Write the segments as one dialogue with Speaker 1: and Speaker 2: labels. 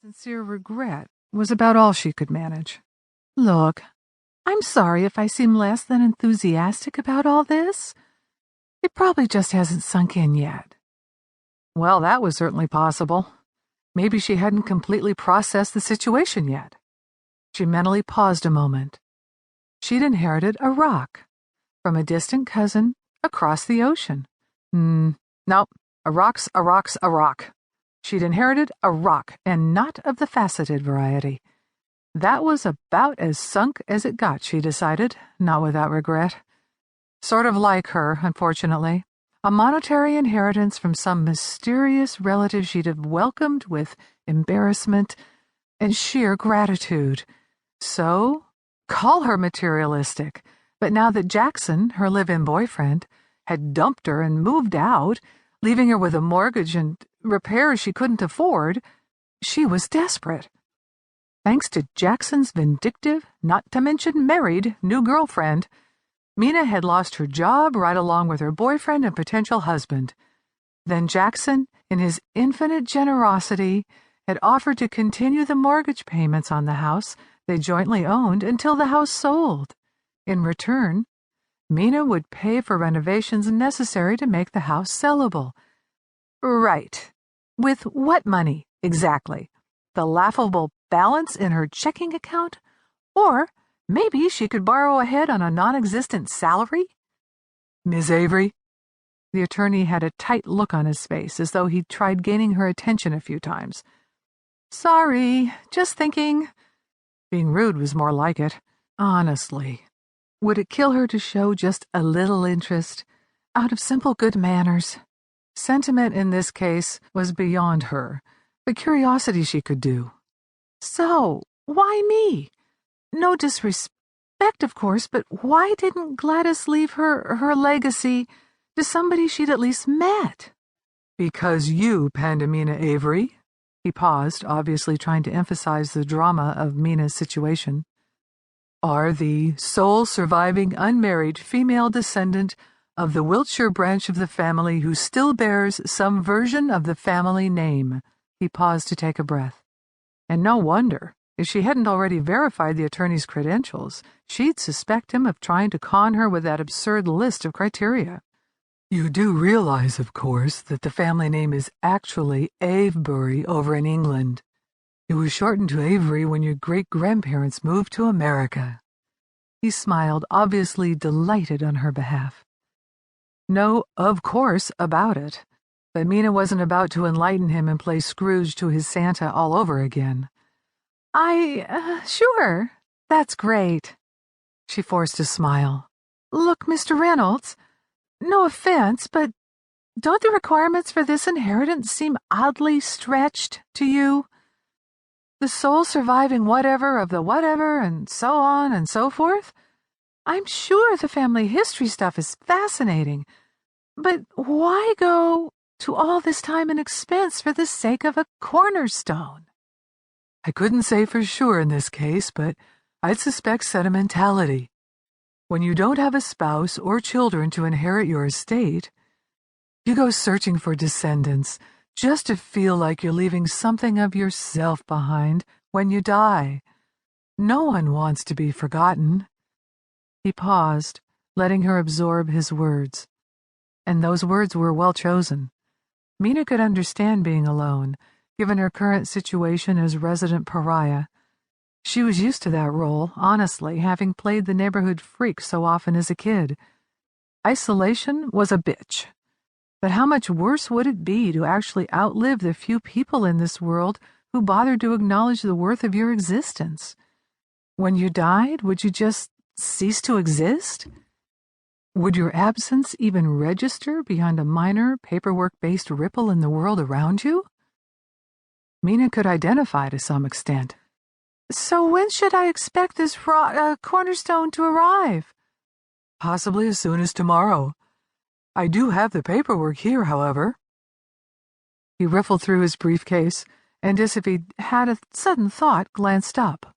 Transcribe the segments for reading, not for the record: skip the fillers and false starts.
Speaker 1: Sincere regret was about all she could manage. "Look, I'm sorry if I seem less than enthusiastic about all this. It probably just hasn't sunk in yet." Well, that was certainly possible. Maybe she hadn't completely processed the situation yet. She mentally paused a moment. She'd inherited a rock from a distant cousin across the ocean. No, a rock's a rock's a rock. She'd inherited a rock, and not of the faceted variety. That was about as sunk as it got, she decided, not without regret. Sort of like her, unfortunately. A monetary inheritance from some mysterious relative she'd have welcomed with embarrassment and sheer gratitude. So, call her materialistic. But now that Jackson, her live-in boyfriend, had dumped her and moved out, leaving her with a mortgage and repairs she couldn't afford, she was desperate. Thanks to Jackson's vindictive, not to mention married, new girlfriend, Mina had lost her job right along with her boyfriend and potential husband. Then Jackson, in his infinite generosity, had offered to continue the mortgage payments on the house they jointly owned until the house sold. In return, Mina would pay for renovations necessary to make the house sellable. Right. With what money, exactly? The laughable balance in her checking account? Or maybe she could borrow ahead on a non-existent salary? "Miss Avery?" The attorney had a tight look on his face, as though he'd tried gaining her attention a few times. "Sorry, just thinking." Being rude was more like it. Honestly, would it kill her to show just a little interest, out of simple good manners? Sentiment in this case was beyond her, but curiosity she could do. "So, why me? No disrespect, of course, but why didn't Gladys leave her legacy to somebody she'd at least met?" "Because you, Pandemina Avery," he paused, obviously trying to emphasize the drama of Mina's situation, "are the sole surviving unmarried female descendant of the Wiltshire branch of the family who still bears some version of the family name." He paused to take a breath. And no wonder. If she hadn't already verified the attorney's credentials, she'd suspect him of trying to con her with that absurd list of criteria. "You do realize, of course, that the family name is actually Avebury over in England. It was shortened to Avery when your great-grandparents moved to America." He smiled, obviously delighted on her behalf. No, of course, about it. But Mina wasn't about to enlighten him and play Scrooge to his Santa all over again. Sure, that's great." She forced a smile. "Look, Mr. Reynolds, no offense, but don't the requirements for this inheritance seem oddly stretched to you? The sole surviving whatever of the whatever, and so on and so forth? I'm sure the family history stuff is fascinating, but why go to all this time and expense for the sake of a cornerstone?" "I couldn't say for sure in this case, but I'd suspect sentimentality. When you don't have a spouse or children to inherit your estate, you go searching for descendants just to feel like you're leaving something of yourself behind when you die. No one wants to be forgotten." He paused, letting her absorb his words. And those words were well chosen. Mina could understand being alone, given her current situation as resident pariah. She was used to that role, honestly, having played the neighborhood freak so often as a kid. Isolation was a bitch. But how much worse would it be to actually outlive the few people in this world who bothered to acknowledge the worth of your existence? When you died, would you just cease to exist? Would your absence even register beyond a minor, paperwork-based ripple in the world around you? Mina could identify to some extent. "So when should I expect this cornerstone to arrive?" "Possibly as soon as tomorrow. I do have the paperwork here, however." He riffled through his briefcase, and as if he'd had a sudden thought, glanced up.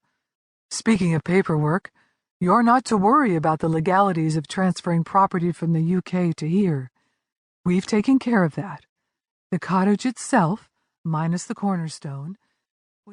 Speaker 1: "Speaking of paperwork, you're not to worry about the legalities of transferring property from the UK to here. We've taken care of that. The cottage itself, minus the cornerstone,